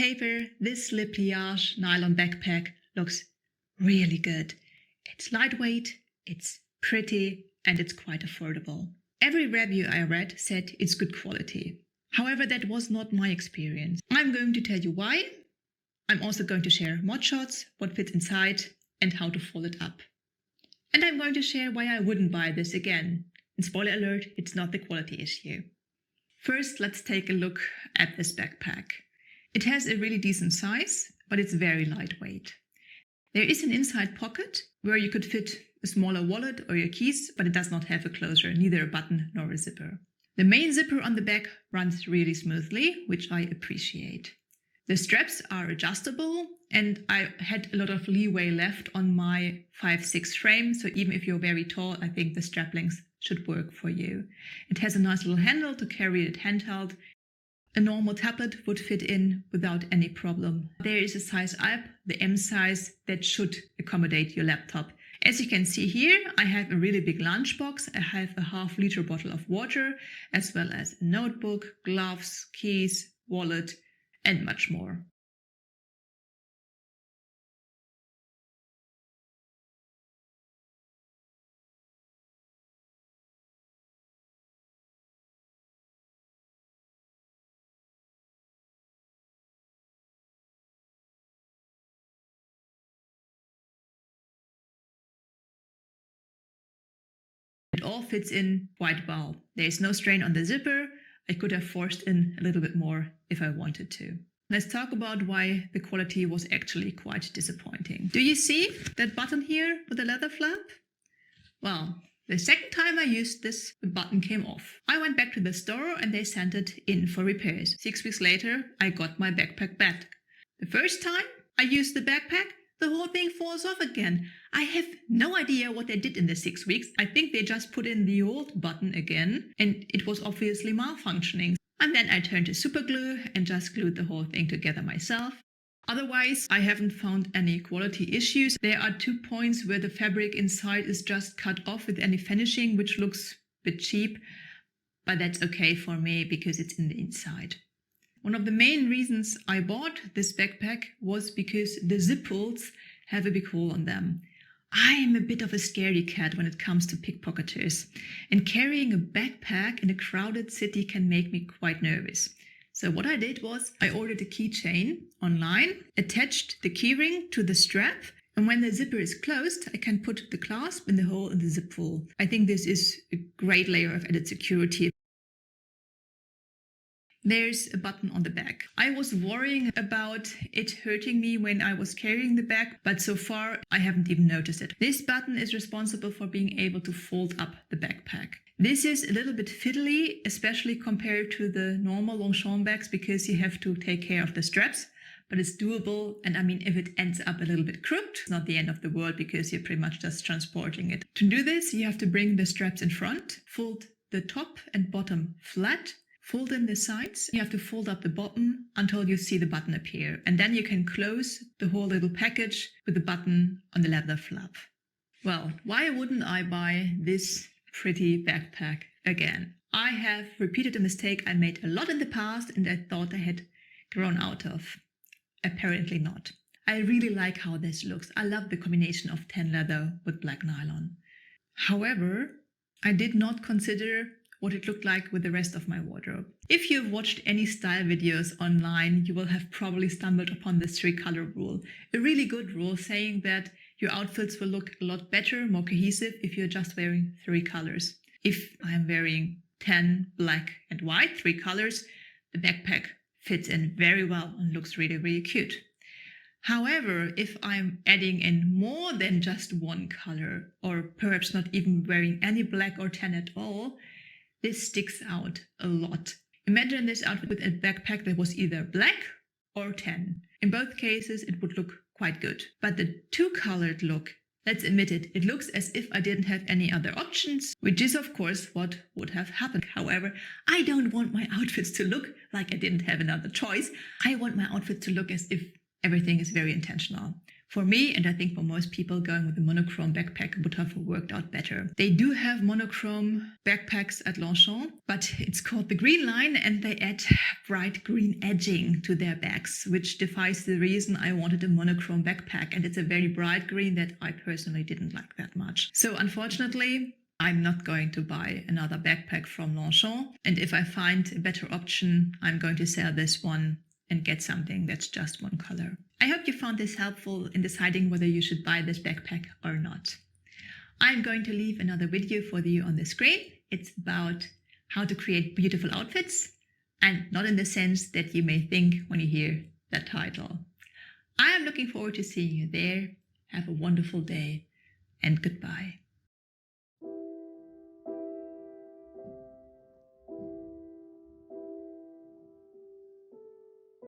paper, this Le Pliage nylon backpack looks really good. It's lightweight, it's pretty, and it's quite affordable. Every review I read said it's good quality. However, that was not my experience. I'm going to tell you why. I'm also going to share mod shots, what fits inside, and how to fold it up. And I'm going to share why I wouldn't buy this again. And spoiler alert, it's not the quality issue. First, let's take a look at this backpack. It has a really decent size, but it's very lightweight. There is an inside pocket where you could fit a smaller wallet or your keys, but it does not have a closure, neither a button nor a zipper. The main zipper on the back runs really smoothly, which I appreciate. The straps are adjustable, and I had a lot of leeway left on my 5'6" frame, so even if you're very tall, I think the strap length should work for you. It has a nice little handle to carry it handheld. A normal tablet would fit in without any problem. There is a size up, the M size, that should accommodate your laptop. As you can see here, I have a really big lunchbox. I have a half-liter bottle of water, as well as a notebook, gloves, keys, wallet, and much more. It all fits in quite well. There is no strain on the zipper. I could have forced in a little bit more if I wanted to. Let's talk about why the quality was actually quite disappointing. Do you see that button here with the leather flap? Well, the second time I used this, the button came off. I went back to the store and they sent it in for repairs. 6 weeks later, I got my backpack back. The first time I used the backpack, the whole thing falls off again. I have no idea what they did in the 6 weeks. I think they just put in the old button again, and it was obviously malfunctioning. And then I turned to super glue and just glued the whole thing together myself. Otherwise, I haven't found any quality issues. There are 2 points where the fabric inside is just cut off with any finishing, which looks a bit cheap, but that's okay for me because it's in the inside. One of the main reasons I bought this backpack was because the zip pulls have a big hole on them. I am a bit of a scaredy cat when it comes to pickpocketers, and carrying a backpack in a crowded city can make me quite nervous. So what I did was I ordered a keychain online, attached the keyring to the strap, and when the zipper is closed, I can put the clasp in the hole in the zip pull. I think this is a great layer of added security. There's a button on the back. I was worrying about it hurting me when I was carrying the bag, but so far I haven't even noticed it. This button is responsible for being able to fold up the backpack. This is a little bit fiddly, especially compared to the normal Longchamp bags, because you have to take care of the straps, but it's doable. And I mean, if it ends up a little bit crooked, it's not the end of the world because you're pretty much just transporting it. To do this, you have to bring the straps in front, fold the top and bottom flat, fold in the sides. You have to fold up the bottom until you see the button appear. And then you can close the whole little package with the button on the leather flap. Well, why wouldn't I buy this pretty backpack again? I have repeated a mistake I made a lot in the past and I thought I had grown out of. Apparently not. I really like how this looks. I love the combination of tan leather with black nylon. However, I did not consider what it looked like with the rest of my wardrobe. If you've watched any style videos online, you will have probably stumbled upon this 3-color rule. A really good rule saying that your outfits will look a lot better, more cohesive if you're just wearing 3 colors. If I'm wearing tan, black, and white, 3 colors, the backpack fits in very well and looks really, really cute. However, if I'm adding in more than just 1 color, or perhaps not even wearing any black or tan at all, this sticks out a lot. Imagine this outfit with a backpack that was either black or tan. In both cases, it would look quite good. But the 2-colored look, let's admit it, it looks as if I didn't have any other options, which is of course what would have happened. However, I don't want my outfits to look like I didn't have another choice. I want my outfit to look as if everything is very intentional. For me, and I think for most people, going with a monochrome backpack would have worked out better. They do have monochrome backpacks at Longchamp, but it's called the green line, and they add bright green edging to their bags, which defies the reason I wanted a monochrome backpack. And it's a very bright green that I personally didn't like that much. So unfortunately, I'm not going to buy another backpack from Longchamp. And if I find a better option, I'm going to sell this one and get something that's just one color. I hope you found this helpful in deciding whether you should buy this backpack or not. I'm going to leave another video for you on the screen. It's about how to create beautiful outfits, and not in the sense that you may think when you hear that title. I am looking forward to seeing you there. Have a wonderful day, and goodbye.